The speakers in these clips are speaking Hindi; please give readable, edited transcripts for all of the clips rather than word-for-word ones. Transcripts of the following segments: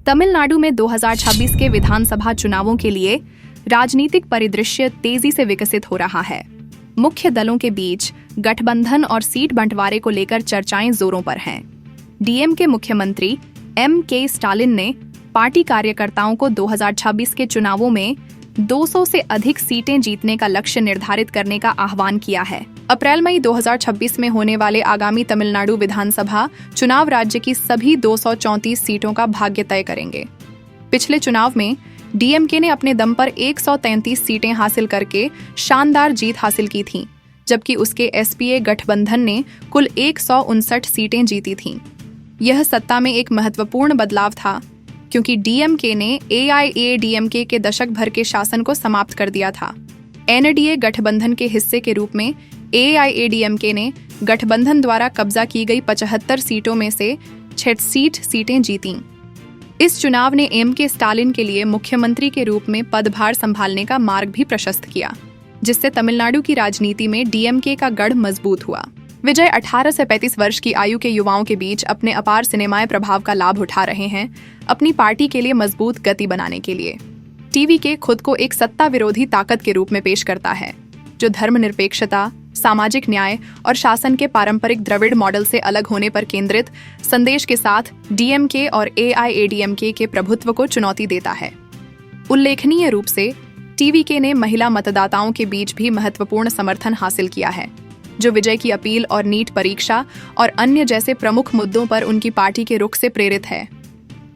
तमिलनाडु में 2026 के विधानसभा चुनावों के लिए राजनीतिक परिदृश्य तेजी से विकसित हो रहा है। मुख्य दलों के बीच गठबंधन और सीट बंटवारे को लेकर चर्चाएं जोरों पर हैं। डीएम के मुख्यमंत्री M.K. स्टालिन ने पार्टी कार्यकर्ताओं को 2026 के चुनावों में 200 से अधिक सीटें जीतने का लक्ष्य निर्धारित करने का आह्वान किया है। अप्रैल-मई 2026 में होने वाले आगामी तमिलनाडु विधानसभा चुनाव राज्य की सभी 234 सीटों का भाग्य तय करेंगे। पिछले चुनाव में डीएमके ने अपने दम पर 133 सीटें हासिल करके शानदार जीत हासिल की थीं, जबकि उसके एसपीए गठबंधन ने कुल 159 सीटें जीती थीं। यह सत्ता में एक महत्वपूर्ण बदलाव था, क्योंकि डीएमके ने एआईएडीएमके के दशक भर के शासन को समाप्त कर दिया था। एनडीए गठबंधन के हिस्से के रूप में एआईएडीएमके ने गठबंधन द्वारा कब्जा की गई 75 सीटों में से 66 सीटें जीतीं। इस चुनाव ने M.K. स्टालिन के लिए मुख्यमंत्री के रूप में पदभार संभालने का मार्ग भी प्रशस्त किया, जिससे तमिलनाडु की राजनीति में डीएमके का गढ़ मजबूत हुआ। विजय 18 से 35 वर्ष की आयु के युवाओं के बीच अपने अपार सिनेमाई प्रभाव का लाभ उठा रहे हैं, अपनी पार्टी के लिए मजबूत गति बनाने के लिए। टीवीके खुद को एक सत्ता विरोधी ताकत के रूप में पेश करता है, जो धर्मनिरपेक्षता, सामाजिक न्याय और शासन के पारंपरिक द्रविड़ मॉडल से अलग होने पर केंद्रित संदेश के साथ डीएमके और एआईएडीएमके के प्रभुत्व को चुनौती देता है। उल्लेखनीय रूप से टीवीके ने महिला मतदाताओं के बीच भी महत्वपूर्ण समर्थन हासिल किया है, जो विजय की अपील और नीट परीक्षा और अन्य जैसे प्रमुख मुद्दों पर उनकी पार्टी के रुख से प्रेरित है।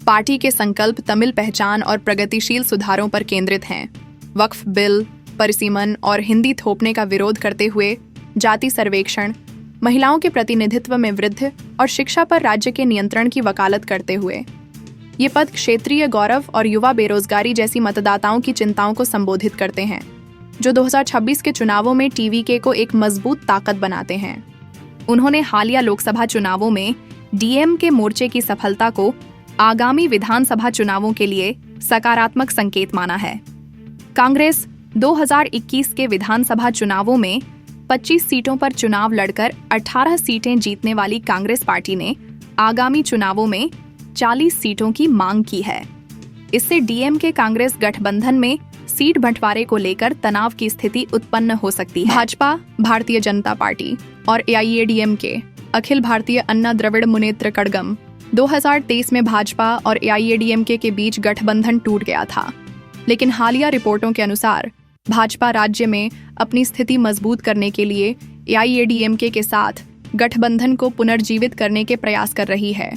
पार्टी के संकल्प तमिल पहचान और प्रगतिशील सुधारों पर केंद्रित हैं। वक्फ बिल, परिसीमन और हिंदी थोपने का विरोध करते हुए जाति सर्वेक्षण, महिलाओं के प्रतिनिधित्व में वृद्धि और शिक्षा पर राज्य के नियंत्रण की वकालत करते हुए ये पद क्षेत्रीय गौरव और युवा बेरोजगारी जैसी मतदाताओं की चिंताओं को संबोधित करते हैं, जो 2026 के चुनावों में टीवीके को एक मजबूत ताकत बनाते हैं। उन्होंने हालिया लोकसभा चुनावों में डीएम के मोर्चे की सफलता को आगामी विधानसभा चुनावों के लिए सकारात्मक संकेत माना है। कांग्रेस 2021 के विधानसभा चुनावों में 25 सीटों पर चुनाव लड़कर 18 सीटें जीतने वाली कांग्रेस पार्टी ने आगामी चुनावों में 40 सीटों की मांग की है। इससे डीएमके कांग्रेस गठबंधन में सीट बंटवारे को लेकर तनाव की स्थिति उत्पन्न हो सकती है। भाजपा, भारतीय जनता पार्टी और एआईएडीएमके अखिल भारतीय अन्ना द्रविड़ मुनेत्र कड़गम 2023 में भाजपा और एआईएडीएमके के बीच गठबंधन टूट गया था, लेकिन हालिया रिपोर्टों के अनुसार भाजपा राज्य में अपनी स्थिति मजबूत करने के लिए एआईएडीएमके के साथ गठबंधन को पुनर्जीवित करने के प्रयास कर रही है।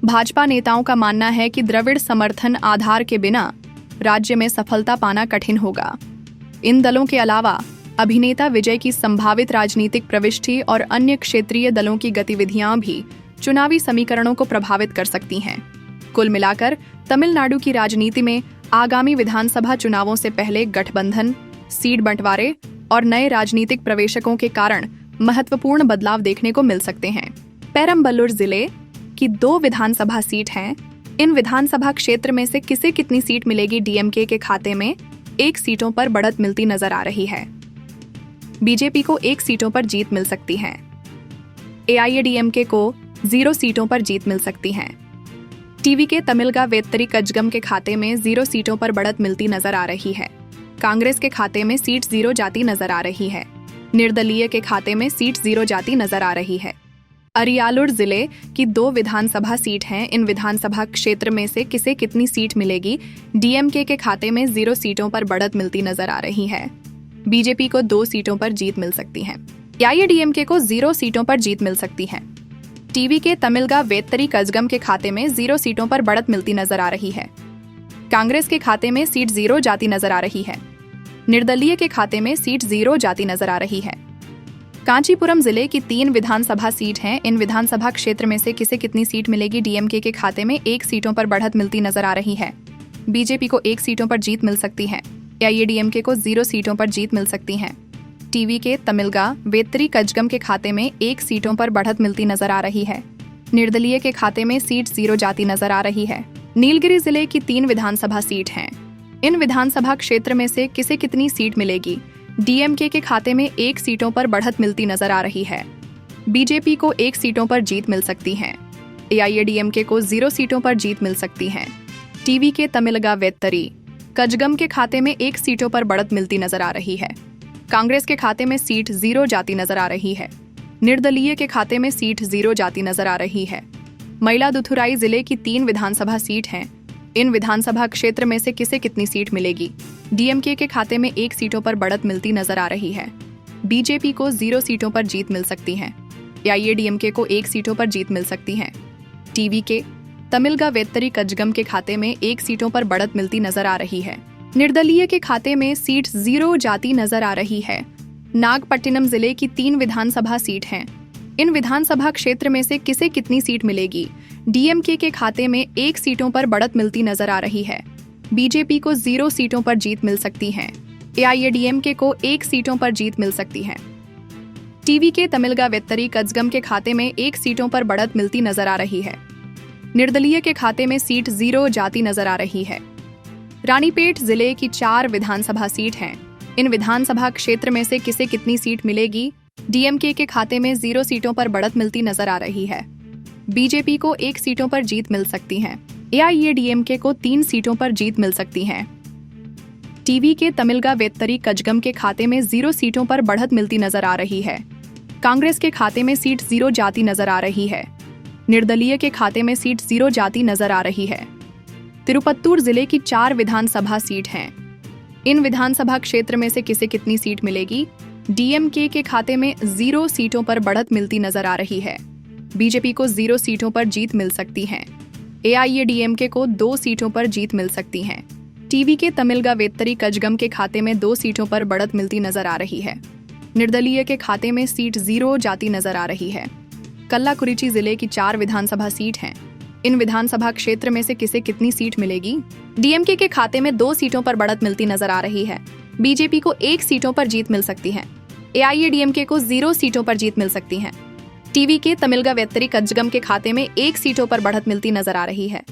भाजपा नेताओं का मानना है कि द्रविड़ समर्थन आधार के बिना राज्य में सफलता पाना कठिन होगा। इन दलों के अलावा अभिनेता विजय की संभावित राजनीतिक प्रविष्टि और अन्य क्षेत्रीय दलों की गतिविधियां भी चुनावी समीकरणों को प्रभावित कर सकती हैं। कुल मिलाकर तमिलनाडु की राजनीति में आगामी विधानसभा चुनावों से पहले गठबंधन, सीट बंटवारे और नए राजनीतिक प्रवेशकों के कारण महत्वपूर्ण बदलाव देखने को मिल सकते हैं। पेरम्बलुर जिले की 2 विधानसभा सीट हैं। इन विधानसभा क्षेत्र में से किसे कितनी सीट मिलेगी, डीएमके के खाते में 1 सीटों पर बढ़त मिलती नजर आ रही है। बीजेपी को 1 सीटों पर जीत मिल सकती है। एआईएडीएमके को 0 सीटों पर जीत मिल सकती है। टीवीके तमिलगा वेत्तरी कजगम के खाते में 0 सीटों पर बढ़त मिलती नजर आ रही है। कांग्रेस के खाते में सीट 0 जाती नजर आ रही है। निर्दलीय के खाते में सीट 0 जाती नजर आ रही है। अरियालुर जिले की 2 विधानसभा सीट हैं। इन विधानसभा क्षेत्र में से किसे कितनी सीट मिलेगी, डीएमके के खाते में 0 सीटों पर बढ़त मिलती नजर आ रही है। बीजेपी को 2 सीटों पर जीत मिल सकती है। एआईएडीएमके को 0 सीटों पर जीत मिल सकती है। टीवीके तमिलगा वेत्तरी कजगम के खाते में 0 सीटों पर बढ़त मिलती नजर आ रही है। कांग्रेस के खाते में सीट 0 जाती नजर आ रही है। निर्दलीय के खाते में सीट 0 जाती नजर आ रही है। कांचीपुरम जिले की 3 विधानसभा सीट हैं। इन विधानसभा क्षेत्र में से किसे कितनी सीट मिलेगी, डीएमके के खाते में 1 सीटों पर बढ़त मिलती नजर आ रही है। बीजेपी को 1 सीटों पर जीत मिल सकती है। एआईएडीएमके को 0 सीटों पर जीत मिल सकती है। टीवीके तमिलगा वेत्तरी कजगम के खाते में 1 सीटों पर बढ़त मिलती नजर आ रही है। निर्दलीय के खाते में सीट 0 जाती नजर आ रही है। नीलगिरी जिले की 3 विधानसभा सीट हैं। इन विधानसभा क्षेत्र में से किसे कितनी सीट मिलेगी, डीएमके के खाते में 1 सीटों पर बढ़त मिलती नजर आ रही है। बीजेपी को 1 सीटों पर जीत मिल सकती है। एआईएडीएमके को 0 सीटों पर जीत मिल सकती है। टीवी के तमिलगा वेत्तरी कजगम के खाते में 1 सीटों पर बढ़त मिलती नजर आ रही है। कांग्रेस के खाते में सीट 0 जाती नजर आ रही है। निर्दलीय के खाते में सीट 0 जाती नजर आ रही है। मयिलादुथुराई जिले की 3 विधानसभा सीट हैं। इन विधानसभा क्षेत्र में से किसे कितनी सीट मिलेगी? डीएमके के खाते में 1 सीटों पर बढ़त मिलती नजर आ रही है। बीजेपी को 0 सीटों पर जीत मिल सकती है। एआईएडीएमके को 1 सीटों पर जीत मिल सकती है। टीवी के तमिलगा वेत्तरी कजगम के खाते में 1 सीटों पर बढ़त मिलती नजर आ रही है। निर्दलीय के खाते में सीट 0 जाती नजर आ रही है। नागपट्टिनम जिले की 3 विधानसभा सीट हैं। इन विधानसभा क्षेत्र में से किसे कितनी सीट मिलेगी? डीएमके के खाते में 1 सीटों पर बढ़त मिलती नजर आ रही है। बीजेपी को 0 सीटों पर जीत मिल सकती है। एआईएडीएमके को 1 सीटों पर जीत मिल सकती है। टीवी के तमिलगा वेत्तरी कजगम के खाते में 1 सीटों पर बढ़त मिलती नजर आ रही है। निर्दलीय के खाते में सीट 0 जाती नजर आ रही है। रानीपेट जिले की 4 विधानसभा सीट हैं। इन विधानसभा क्षेत्र में से किसे कितनी सीट मिलेगी? डीएमके के खाते में 0 सीटों पर बढ़त मिलती नजर आ रही है। बीजेपी को 1 सीटों पर जीत मिल सकती है। एआईएडीएमके को 3 सीटों पर जीत मिल सकती है। टीवी के तमिलगा वेत्तरी कजगम के खाते में 0 सीटों पर बढ़त मिलती नजर आ रही है। कांग्रेस के खाते में सीट 0 जाती नजर आ रही है। निर्दलीय के खाते में सीट 0 जाती नजर आ रही है। तिरुपत्तूर जिले की 4 विधानसभा सीट हैं। इन विधानसभा क्षेत्र में से किसे कितनी सीट मिलेगी? डीएमके के खाते में 0 सीटों पर बढ़त मिलती नजर आ रही है। बीजेपी को 0 सीटों पर जीत मिल सकती है। एआईएडीएमके को 2 सीटों पर जीत मिल सकती है। टीवी के तमिलगा वेत्तरी कजगम के खाते में 2 सीटों पर बढ़त मिलती नजर आ रही है। निर्दलीय के खाते में सीट 0 जाती नजर आ रही है। कल्लाकुरिची जिले की 4 विधानसभा सीट हैं। इन विधानसभा क्षेत्र में से किसे कितनी सीट मिलेगी? डीएमके के खाते में 2 सीटों पर बढ़त मिलती नजर आ रही है। बीजेपी को 1 सीटों पर जीत मिल सकती है। एआईएडीएमके को 0 सीटों पर जीत मिल सकती है। टीवी के तमिलगा वेत्तरी कजगम के खाते में 1 सीटों पर बढ़त मिलती नजर आ रही है।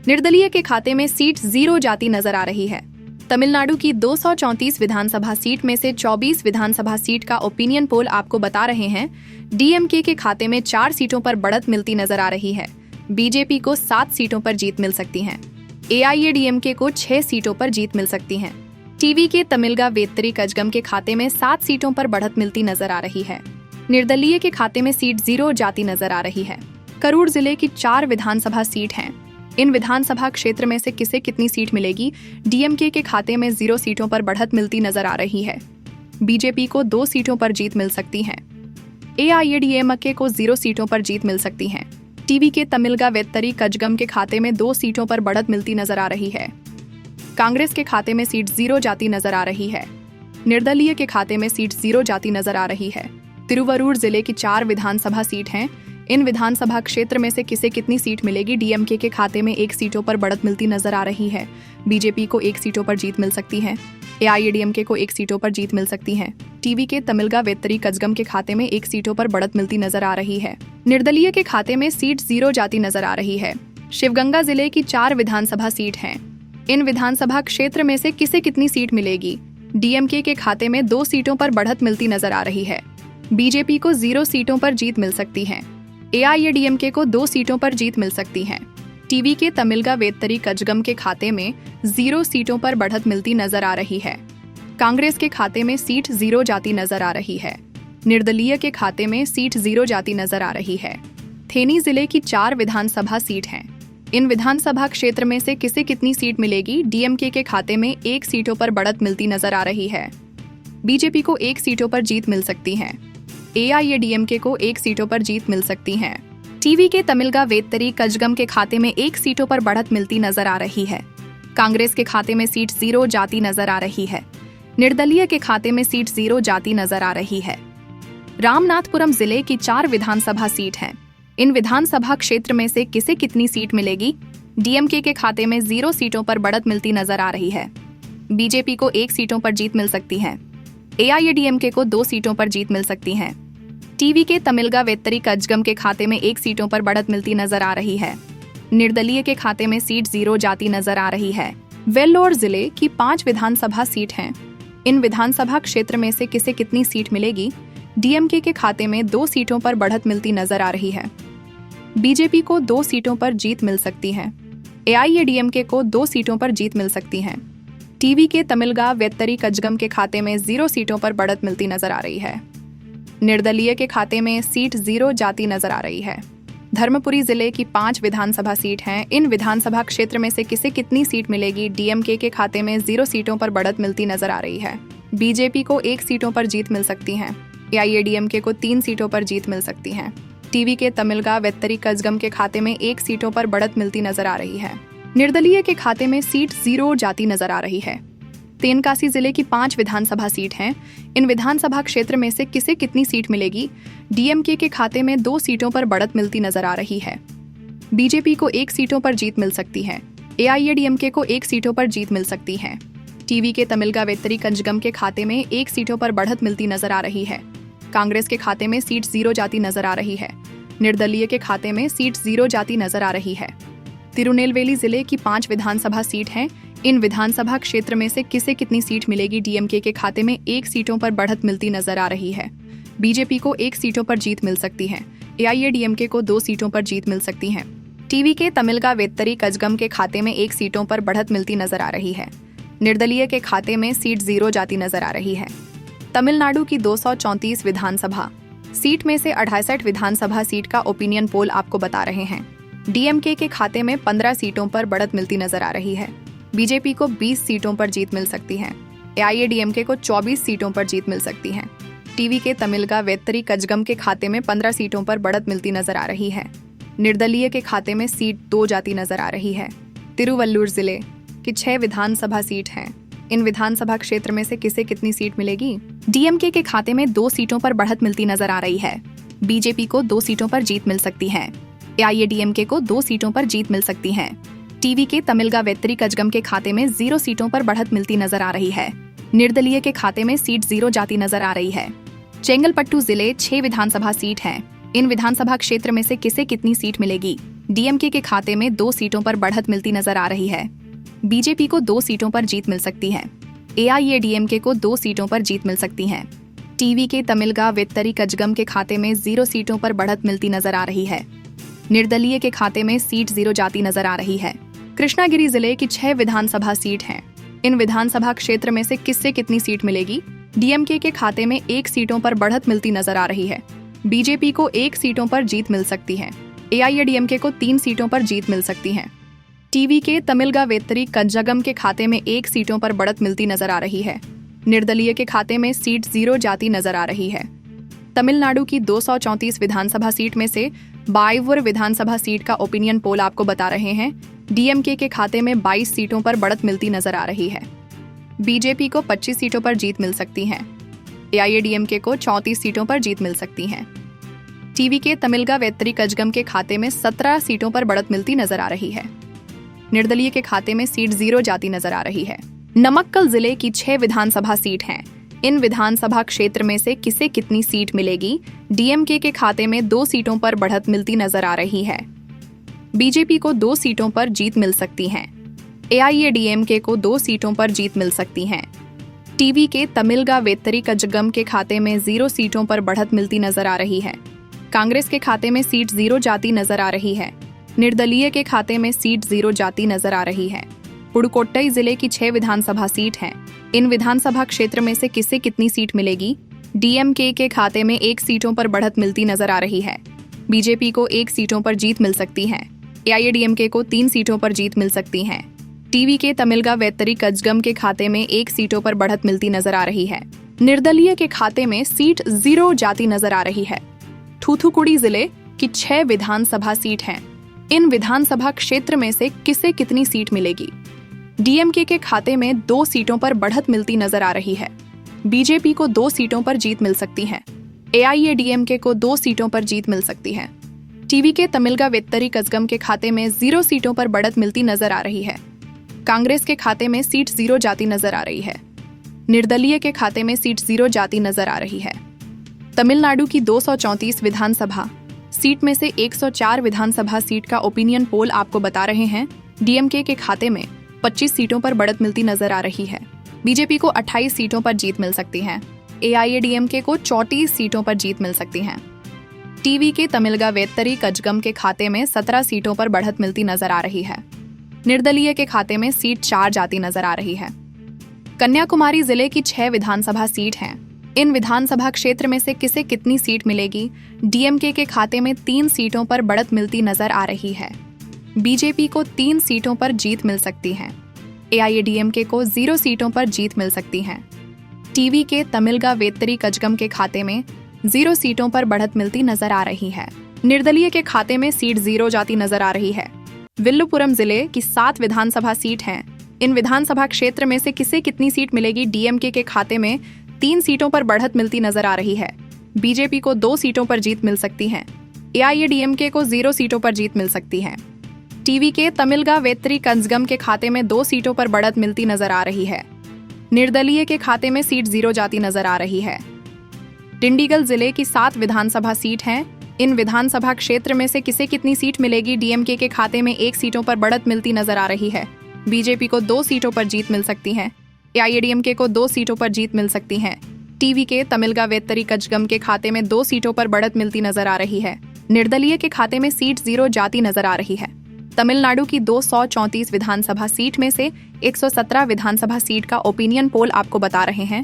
निर्दलीय के खाते में सीट 0 जाती नजर आ रही है। तमिलनाडु की 234 विधानसभा सीट में से 24 विधानसभा सीट का ओपिनियन पोल आपको बता रहे हैं डीएमके के खाते में 4 सीटों पर बढ़त मिलती नजर आ रही है। बीजेपी को 7 सीटों पर जीत मिल सकती है। एआईएडीएमके को 6 सीटों पर जीत मिल सकती है। टीवी के तमिलगा वेत्तरी कजगम के खाते में 7 सीटों पर बढ़त मिलती नजर आ रही है। निर्दलीय के खाते में सीट 0 जाती नजर आ रही है। करूर जिले की 4 विधानसभा सीट हैं। इन विधानसभा क्षेत्र में से किसे कितनी सीट मिलेगी? डीएमके के खाते में 0 सीटों पर बढ़त मिलती नजर आ रही है। बीजेपी को 2 सीटों पर जीत मिल सकती है। एआईएडीएमके को 0 सीटों पर जीत मिल सकती है। टीवी के तमिलगा वेत्तरी कजगम के खाते में 2 सीटों पर बढ़त मिलती नजर आ रही है। कांग्रेस के खाते में सीट 0 जाती नजर आ रही है। निर्दलीय के खाते में सीट 0 जाती नजर आ रही है। तिरुवरूर जिले की 4 विधानसभा सीट हैं। इन विधानसभा क्षेत्र में से किसे कितनी सीट मिलेगी? डीएमके के खाते में 1 सीटों पर बढ़त मिलती नजर आ रही है। बीजेपी को 1 सीटों पर जीत मिल सकती है। एआईएडीएमके को 1 सीटों पर जीत मिल सकती है। टीवी के तमिलगा वेत्तरी कजगम के खाते में 1 सीटों पर बढ़त मिलती नजर आ रही है। निर्दलीय के खाते में सीट 0 जाती नजर आ रही है। शिवगंगा जिले की 4 विधानसभा सीट हैं। इन विधानसभा क्षेत्र में से किसे कितनी सीट मिलेगी? डीएमके के खाते में 2 सीटों पर बढ़त मिलती नजर आ रही है। बीजेपी को 0 सीटों पर जीत मिल सकती है। एआईएडीएमके को 2 सीटों पर जीत मिल सकती है। टीवी के तमिलगा वेत्तरी कजगम के खाते में 0 सीटों पर बढ़त मिलती नजर आ रही है। कांग्रेस के खाते में सीट 0 जाती नजर आ रही है। निर्दलीय के खाते में सीट 0 जाती नजर आ रही है। थेनी जिले की 4 विधानसभा सीट हैं। इन विधानसभा क्षेत्र में से किसे कितनी सीट मिलेगी? डीएमके के खाते में 1 सीटों पर बढ़त मिलती नजर आ रही है। बीजेपी को 1 सीटों पर जीत मिल सकती है। एआईएडीएमके को 1 सीटों पर जीत मिल सकती है। टीवी के तमिलगा वेत्तरी कजगम के खाते में 1 सीटों पर बढ़त मिलती नजर आ रही है। कांग्रेस के खाते में सीट 0 जाती नजर आ रही है। निर्दलीय के खाते में सीट 0 जाती नजर आ रही है। रामनाथपुरम जिले की 4 विधानसभा सीट हैं। इन विधानसभा क्षेत्र में से किसे कितनी सीट मिलेगी? डीएमके के खाते में 0 सीटों पर बढ़त मिलती नजर आ रही है। बीजेपी को 1 सीटों पर जीत मिल सकती है। एआईएडीएमके को 2 सीटों पर जीत मिल सकती है। टीवी के तमिलगा वेत्तरी कजगम के खाते में 1 सीटों पर बढ़त मिलती नजर आ रही है। निर्दलीय के खाते में सीट 0 जाती नजर आ रही है। वेल्लोर जिले की 5 विधानसभा सीट हैं। इन विधानसभा क्षेत्र में से किसे कितनी सीट मिलेगी? डीएमके के खाते में 2 सीटों पर बढ़त मिलती नजर आ रही है। बीजेपी को 2 सीटों पर जीत मिल सकती है। AIADMK को 2 सीटों पर जीत मिल सकती है। TVK तमिलगा वेत्तरी कजगम के खाते में 0 सीटों पर बढ़त मिलती नजर आ रही है। निर्दलीय के खाते में सीट 0 जाती नजर आ रही है। धर्मपुरी जिले की 5 विधानसभा सीट हैं। इन विधानसभा क्षेत्र में से किसे कितनी सीट मिलेगी? DMK के खाते में 0 सीटों पर बढ़त मिलती नजर आ रही है। BJP को 1 सीटों पर जीत मिल सकती है। AIADMK को 3 सीटों पर जीत मिल सकती है। TVK तमिलगा वेत्तरी कजगम के खाते में 1 सीटों पर बढ़त मिलती नजर आ रही है। निर्दलीय के खाते में सीट 0 जाती नजर आ रही है। तेनकासी जिले की 5 विधानसभा सीट हैं। इन विधानसभा क्षेत्र में से किसे कितनी सीट मिलेगी? DMK के खाते में 2 सीटों पर बढ़त मिलती नजर आ रही है। BJP को 1 सीटों पर जीत मिल सकती है। AIADMK को 1 सीटों पर जीत मिल सकती है। TVK तमिलगा वेत्तरी कंजगम के खाते में 1 सीटों पर बढ़त मिलती नजर आ रही है। कांग्रेस के खाते में सीट 0 जाती नजर आ रही है। निर्दलीय के खाते में सीट 0 जाती नजर आ रही है। तिरुनेलवेली जिले की 5 विधानसभा सीट हैं। इन विधानसभा क्षेत्र में से किसे कितनी सीट मिलेगी? DMK के खाते में 1 सीटों पर बढ़त मिलती नजर आ रही है। BJP को 1 सीटों पर जीत मिल सकती है। AIADMK को 2 सीटों पर जीत मिल सकती है। TVK तमिलगा वेत्तरी कजगम के खाते में 1 सीटों पर बढ़त मिलती नजर आ रही है। निर्दलीय के खाते में सीट 0 जाती नजर आ रही है। तमिलनाडु की 234 विधानसभा सीट में से 68 विधानसभा सीट का ओपिनियन पोल आपको बता रहे हैं। DMK के खाते में 15 सीटों पर बढ़त मिलती नजर आ रही है। BJP को 20 सीटों पर जीत मिल सकती है। AIADMK को 24 सीटों पर जीत मिल सकती है। TVK तमिलगा वेत्तरी कजगम के खाते में 15 सीटों पर बढ़त मिलती नजर आ रही है। निर्दलीय के खाते में सीट 2 जाती नजर आ रही है। तिरुवल्लुर जिले की 6 विधानसभा सीट हैं। इन विधानसभा क्षेत्र में से किसे कितनी सीट मिलेगी? DMK के खाते में 2 सीटों पर बढ़त मिलती नजर आ रही है। BJP को 2 सीटों पर जीत मिल सकती है। AIADMK को 2 सीटों पर जीत मिल सकती है। TVK तमिलगा वेत्तरी कजगम के खाते में 0 सीटों पर बढ़त मिलती नजर आ रही है। निर्दलीय के खाते में सीट 0 जाती नजर आ रही है। चेंगलपट्टू जिले 6 विधानसभा सीट हैं। इन विधानसभा क्षेत्र में से किसे कितनी सीट मिलेगी? DMK के खाते में 2 सीटों पर बढ़त मिलती नजर आ रही है। BJP को 2 सीटों पर जीत मिल सकती है। AIADMK को 2 सीटों पर जीत मिल सकती है। TVK तमिलगा वेत्तरी कजगम के खाते में 0 सीटों पर बढ़त मिलती नजर आ रही है। निर्दलीय के खाते में सीट 0 जाती नजर आ रही है। कृष्णागिरी जिले की 6 विधानसभा सीट हैं। इन विधानसभा क्षेत्र में से किससे कितनी सीट मिलेगी? DMK के खाते में 1 सीटों पर बढ़त मिलती नजर आ रही है। BJP को 1 सीटों पर जीत मिल सकती है। AIADMK को 3 सीटों पर जीत मिल सकती है। TVK तमिलगा वेत्तरी कजगम के खाते में 1 सीटों पर बढ़त मिलती नजर आ रही है। निर्दलीय के खाते में सीट 0 जाती नजर आ रही है। तमिलनाडु की 234 विधानसभा सीट में से बाइवुर विधानसभा सीट का ओपिनियन पोल आपको बता रहे हैं। DMK के खाते में 22 सीटों पर बढ़त मिलती नजर आ रही है। BJP को 25 सीटों पर जीत मिल सकती है। AIADMK को 34 सीटों पर जीत मिल सकती है। TVK तमिलगा वेत्तरी कजगम के खाते में 17 सीटों पर बढ़त मिलती नजर आ रही है। निर्दलीय के खाते में सीट 0 जाती नजर आ रही है। नमक्कल जिले की 6 विधानसभा सीट हैं। इन विधानसभा क्षेत्र में से किसे कितनी सीट मिलेगी? DMK के खाते में 2 सीटों पर बढ़त मिलती नजर आ रही है। BJP को 2 सीटों पर जीत मिल सकती है। AIADMK को 2 सीटों पर जीत मिल सकती है। TVK तमिलगा वेत्तरी कजगम के खाते में 0 सीटों पर बढ़त मिलती नजर आ रही है। कांग्रेस के खाते में सीट 0 जाती नजर आ रही है। निर्दलीय के खाते में सीट 0 जाती नजर आ रही है। पुडुकोट्टई जिले की 6 विधानसभा सीट हैं। इन विधानसभा क्षेत्र में से किसे कितनी सीट मिलेगी? DMK के खाते में 1 सीटों पर बढ़त मिलती नजर आ रही है। BJP को 1 सीटों पर जीत मिल सकती है। AIADMK को 3 सीटों पर जीत मिल सकती है। TVK तमिलगा वेत्तरी कजगम के खाते में 1 सीटों पर बढ़त मिलती नजर आ रही है। निर्दलीय के खाते में सीट 0 जाती नजर आ रही है। थूथुकुडी जिले की 6 विधानसभा सीट हैं। इन विधानसभा क्षेत्र में से किसे कितनी सीट मिलेगी? DMK के खाते में 2 सीटों पर बढ़त मिलती नजर आ रही है। BJP को 2 सीटों पर जीत मिल सकती है। AIADMK को 2 सीटों पर जीत मिल सकती है। TVK तमिलगा वेत्तरी कजगम के खाते में 0 सीटों पर बढ़त मिलती नजर आ रही है। कांग्रेस के खाते में सीट 0 जाती नजर आ रही है। निर्दलीय के खाते में सीट 0 जाती नजर आ रही है। तमिलनाडु की 234 विधानसभा सीट में से 104 विधानसभा सीट का ओपिनियन पोल आपको बता रहे हैं। DMK के खाते में 25 सीटों पर बढ़त मिलती नजर आ रही है। BJP को 28 सीटों पर जीत मिल सकती है। AIADMK को 34 सीटों पर जीत मिल सकती है। TVK तमिलगा वेत्तरी कजगम के खाते में 17 सीटों पर बढ़त मिलती नजर आ रही है। निर्दलीय के खाते में सीट 4 जाती नजर आ रही है। कन्याकुमारी जिले की 6 विधानसभा सीट हैं। इन विधानसभा क्षेत्र में से किसे कितनी सीट मिलेगी? डीएमके के खाते में 3 सीटों पर बढ़त मिलती नजर आ रही है। बीजेपी को 3 सीटों पर जीत मिल सकती है। एआईएडीएमके को 0 सीटों पर जीत मिल सकती है। टीवी के तमिलगा वेत्तरी कजगम के खाते में 0 सीटों पर बढ़त मिलती नजर आ रही है। निर्दलीय के खाते में सीट 0 जाती नजर आ रही है। विल्लुपुरम जिले की 7 विधानसभा सीट हैं। इन विधानसभा क्षेत्र में से किसे कितनी सीट मिलेगी? डीएमके के खाते में 3 सीटों पर बढ़त मिलती नजर आ रही है। बीजेपी को 2 सीटों पर जीत मिल सकती है। एआईएडीएमके को 0 सीटों पर जीत मिल सकती है। टीवी के तमिलगा वेत्तरी कजगम के खाते में 2 सीटों पर बढ़त मिलती नजर आ रही है। निर्दलीय के खाते में सीट 0 जाती नजर आ रही है। डिंडीगल जिले की 7 विधानसभा सीट हैं। इन विधानसभा क्षेत्र में से किसे कितनी सीट मिलेगी? डीएमके के खाते में 1 सीटों पर बढ़त मिलती नजर आ रही है। बीजेपी को 2 सीटों पर जीत मिल सकती है। एआईएडीएमके को 2 सीटों पर जीत मिल सकती है। टीवी के तमिलगा वेत्तरी कजगम के खाते में 2 सीटों पर बढ़त मिलती नजर आ रही है। निर्दलीय के खाते में सीट 0 जाती नजर आ रही है। तमिलनाडु की 234 विधानसभा सीट में से 117 विधानसभा सीट का ओपिनियन पोल आपको बता रहे हैं।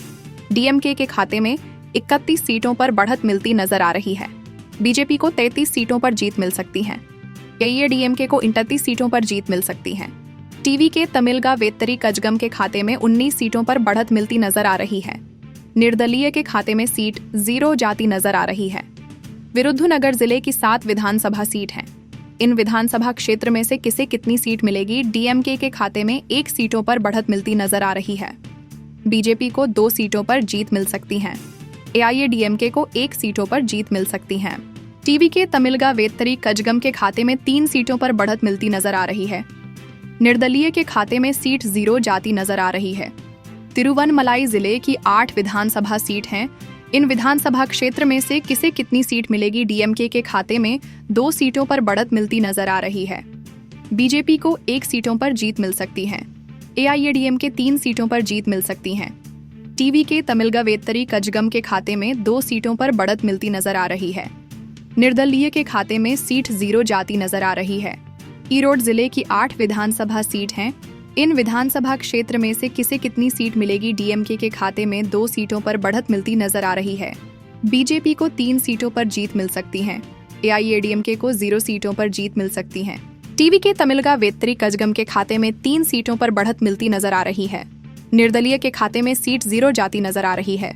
डीएमके के खाते में 31 सीटों पर बढ़त मिलती नजर आ रही है। बीजेपी को 33 सीटों पर जीत मिल सकती है। एआईएडीएमके को 39 सीटों पर जीत मिल सकती है। टीवी के तमिलगा वेत्तरी कजगम के खाते में 19 सीटों पर बढ़त मिलती नजर आ रही है। निर्दलीय के खाते में सीट 0 जाती नजर आ रही है। विरुद्धनगर जिले की 7 विधानसभा सीट हैं। इन विधानसभा क्षेत्र में से किसे कितनी सीट मिलेगी? डीएमके के खाते में 1 सीटों पर बढ़त मिलती नजर आ रही है। बीजेपी को 2 सीटों पर जीत मिल सकती है। एआईएडीएमके को 1 सीटों पर जीत मिल सकती है। टीवी के तमिलगा वेत्तरी कजगम के खाते में 3 सीटों पर बढ़त मिलती नजर आ रही है। निर्दलीय के खाते में सीट 0 जाती नजर आ रही है। तिरुवनमलाई जिले की 8 विधानसभा सीट हैं। इन विधानसभा क्षेत्र में से किसे कितनी सीट मिलेगी? डीएमके के खाते में 2 सीटों पर बढ़त मिलती नजर आ रही है। बीजेपी को 1 सीटों पर जीत मिल सकती है। एआईएडीएमके 3 सीटों पर जीत मिल सकती है। टीवी के तमिलगा वेत्तरी कजगम के खाते में 2 सीटों पर बढ़त मिलती नजर आ रही है। निर्दलीय के खाते में सीट 0 जाती नजर आ रही है। ईरोड जिले की 8 विधानसभा सीट हैं। इन विधानसभा क्षेत्र में से किसे कितनी सीट मिलेगी? डीएमके के खाते में 2 सीटों पर बढ़त मिलती नजर आ रही है। बीजेपी को 3 सीटों पर जीत मिल सकती है। एआईएडीएमके को 0 सीटों पर जीत मिल सकती है। टीवी के तमिलगा वेत्तरी कजगम के खाते में 3 सीटों पर बढ़त मिलती नजर आ रही है। निर्दलीय के खाते में सीट 0 जाती नजर आ रही है।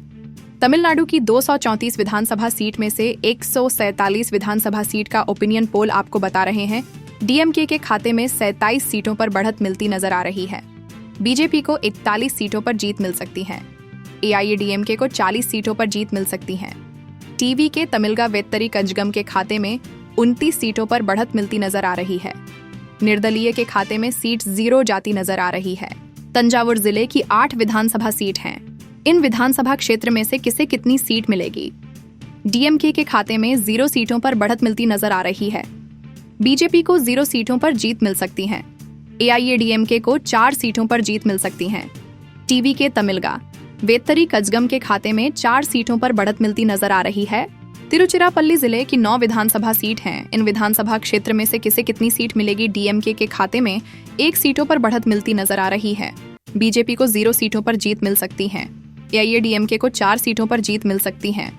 तमिलनाडु की 234 विधानसभा सीट में से 147 विधानसभा सीट का ओपिनियन पोल आपको बता रहे हैं। डीएमके के खाते में 27 सीटों पर बढ़त मिलती नजर आ रही है। बीजेपी को 41 सीटों पर जीत मिल सकती है। एआईएडीएमके को 40 सीटों पर जीत मिल सकती है। टीवी के तमिलगा वेत्तरी कजगम के खाते में 29 सीटों पर बढ़त मिलती नजर आ रही है। निर्दलीय के खाते में सीट 0 जाती नजर आ रही है। तंजावुर जिले की 8 विधानसभा सीट हैं। इन विधानसभा क्षेत्र में से किसे कितनी सीट मिलेगी? डीएमके के खाते में 0 सीटों पर बढ़त मिलती नजर आ रही है। बीजेपी को 0 सीटों पर जीत मिल सकती है। एआईएडीएमके को 4 सीटों पर जीत मिल सकती है। टीवी के तमिलगा वेत्तरी कजगम के खाते में 4 सीटों पर बढ़त मिलती नजर आ रही है। तिरुचिरापल्ली जिले की 9 विधानसभा सीट हैं। इन विधानसभा क्षेत्र में से किसे कितनी सीट मिलेगी? डीएमके के खाते में 1 सीटों पर बढ़त मिलती नजर आ रही है। बीजेपी को 0 सीटों पर जीत मिल सकती है। एआईएडीएमके को 4 सीटों पर जीत मिल सकती है।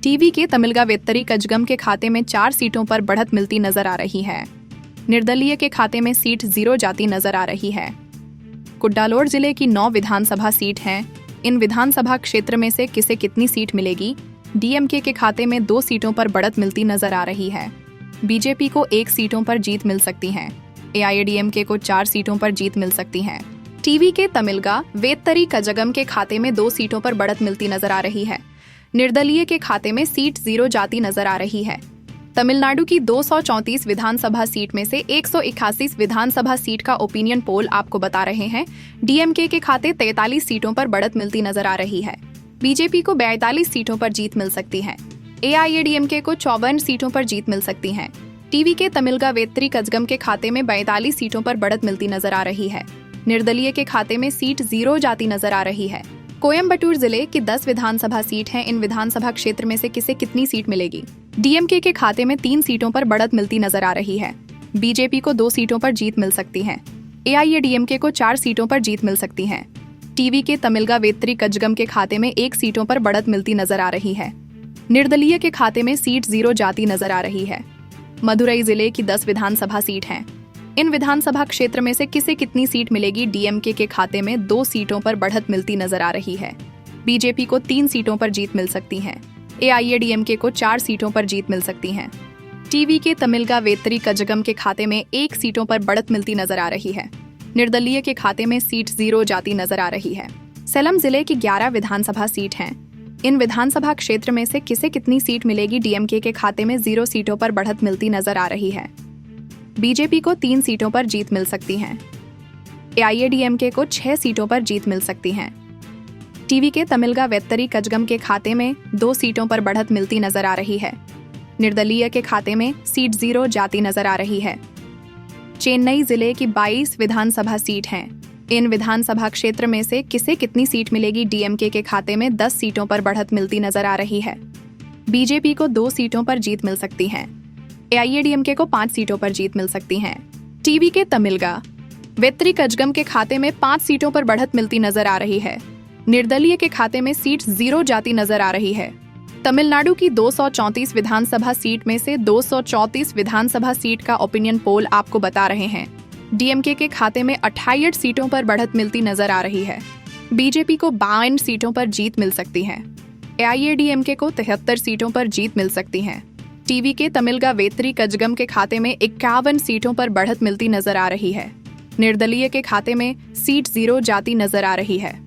टीवी के तमिलगा वेत्तरी कजगम के खाते में 4 सीटों पर बढ़त मिलती नजर आ रही है। निर्दलीय के खाते में सीट 0 जाती नजर आ रही है। कुड्डालोर जिले की 9 विधानसभा सीट हैं। इन विधानसभा क्षेत्र में से किसे कितनी सीट मिलेगी? डीएमके के खाते में 2 सीटों पर बढ़त मिलती नजर आ रही है। बीजेपी को 1 सीटों पर जीत मिल सकती है। एआईएडीएमके को 4 सीटों पर जीत मिल सकती है। टीवी के तमिलगा वेत्तरी कजगम के खाते में 2 सीटों पर बढ़त मिलती नजर आ रही है। निर्दलीय के खाते में सीट 0 जाती नजर आ रही है। तमिलनाडु की 234 विधानसभा सीट में से 181 विधानसभा सीट का ओपिनियन पोल आपको बता रहे हैं। डीएमके के खाते 43 सीटों पर बढ़त मिलती नजर आ रही है। बीजेपी को 42 सीटों पर जीत मिल सकती है। एआईएडीएमके को 54 सीटों पर जीत मिल सकती है। टीवी के तमिलगा वेत्तरी कजगम के खाते में 42 सीटों पर बढ़त मिलती नजर आ रही है। निर्दलीय के खाते में सीट 0 जाती नजर आ रही है। कोयम्बटूर जिले की 10 विधानसभा सीट हैं। इन विधानसभा क्षेत्र में से किसे कितनी सीट मिलेगी? डीएमके के खाते में 3 सीटों पर बढ़त मिलती नजर आ रही है। बीजेपी को 2 सीटों पर जीत मिल सकती है। AIADMK को 4 सीटों पर जीत मिल सकती है। टीवी के तमिलगा वेत्री कजगम के खाते में 1 सीटों पर बढ़त मिलती नजर आ रही है। निर्दलीय के खाते में सीट 0 जाती नजर आ रही है। मदुरई जिले की 10 विधानसभा सीट हैं। इन विधानसभा क्षेत्र में से किसे कितनी सीट मिलेगी? DMK के खाते में 2 सीटों पर बढ़त मिलती नजर आ रही है। बीजेपी को 3 सीटों पर जीत मिल सकती है। AIADMK को 4 सीटों पर जीत मिल सकती है। टीवी के तमिलगा वेत्री कजगम के खाते में 1 सीटों पर बढ़त मिलती नजर आ रही है। निर्दलीय के खाते में सीट 0 जाती नजर आ रही है। सेलम जिले की 11 विधानसभा सीट हैं। इन विधानसभा क्षेत्र में से किसे कितनी सीट मिलेगी? DMK के खाते में 0 सीटों पर बढ़त मिलती नजर आ रही है। बीजेपी को 3 सीटों पर जीत मिल सकती है। AIADMK को 6 सीटों पर जीत मिल सकती है। टीवी के तमिलगा वेत्री कजगम के खाते में 2 सीटों पर बढ़त मिलती नजर आ रही है। निर्दलीय के खाते में सीट 0 जाती नजर आ रही है। चेन्नई जिले की 22 विधानसभा सीट हैं। इन विधानसभा क्षेत्र में से किसे कितनी सीट मिलेगी? DMK के खाते में 10 सीटों पर बढ़त मिलती नजर आ रही है। बीजेपी को 2 सीटों पर जीत मिल सकती है। AIADMK को 5 सीटों पर जीत मिल सकती है। टीवी के तमिलगा वेत्री कजगम के खाते में 5 सीटों पर बढ़त मिलती नजर आ रही है। निर्दलीय के खाते में सीट 0 जाती नजर आ रही है। तमिलनाडु की 234 विधानसभा सीट में से 234 विधानसभा सीट का ओपिनियन पोल आपको बता रहे हैं DMK के खाते में 28 सीटों पर बढ़त मिलती नजर आ रही है। बीजेपी को 52 सीटों पर जीत मिल सकती है। AIADMK को 73 सीटों पर जीत मिल सकती है। टीवी के तमिलगा वेत्री कजगम के खाते में 51 सीटों पर बढ़त मिलती नजर आ रही है। निर्दलीय के खाते में सीट 0 जाती नजर आ रही है।